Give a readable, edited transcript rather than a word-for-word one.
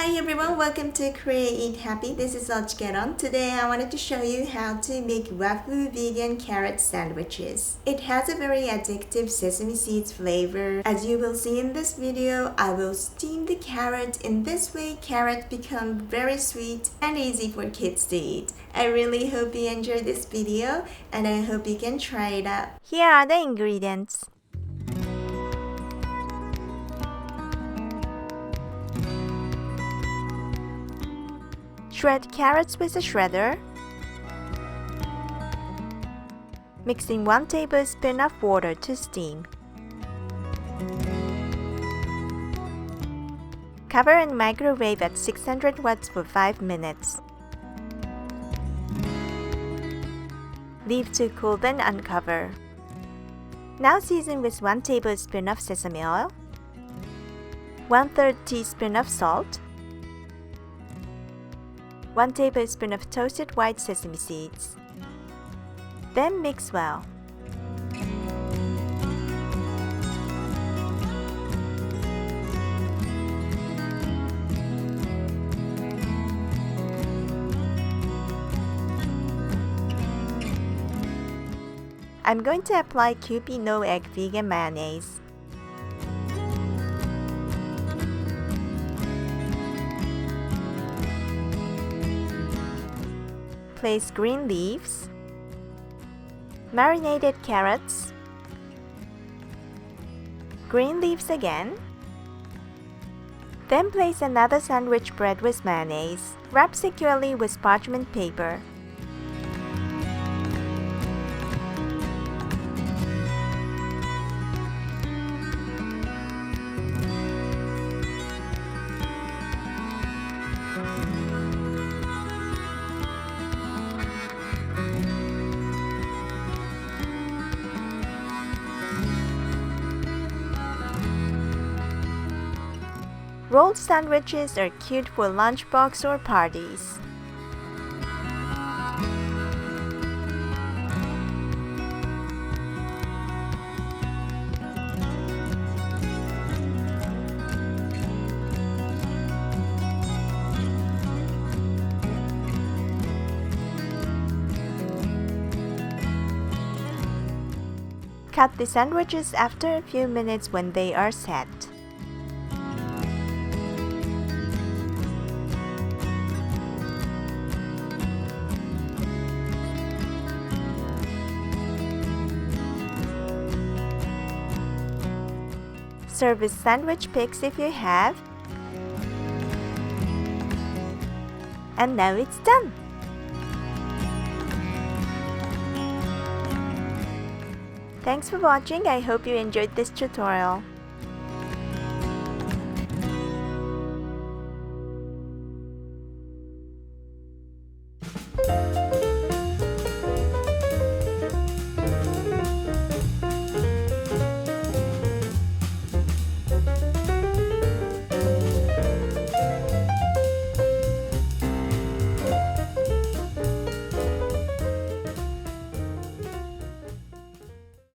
Hi everyone, welcome to Create Eat Happy. This is OCHIKERON. Today I wanted to show you how to make Wafu vegan carrot sandwiches. It has a very addictive sesame seeds flavor. As you will see in this video, I will steam the carrot. In this way, carrot become very sweet and easy for kids to eat. I really hope you enjoyed this video and I hope you can try it out. Here are the ingredients. Shred carrots with a shredder. Mixing 1 tablespoon of water to steam. Cover and microwave at 600 watts for 5 minutes. Leave to cool, then uncover. Now season with 1 tablespoon of sesame oil, 1/3 teaspoon of salt, 1 tablespoon of toasted white sesame seeds. Then mix well. I'm going to apply Kewpie no egg vegan mayonnaise. Place green leaves, marinated carrots, green leaves again. Then place another sandwich bread with mayonnaise. Wrap securely with parchment paper. Rolled sandwiches are cute for lunchbox or parties. Cut the sandwiches after a few minutes when they are set. Serve with sandwich picks if you have. And now it's done! Thanks for watching. I hope you enjoyed this tutorial.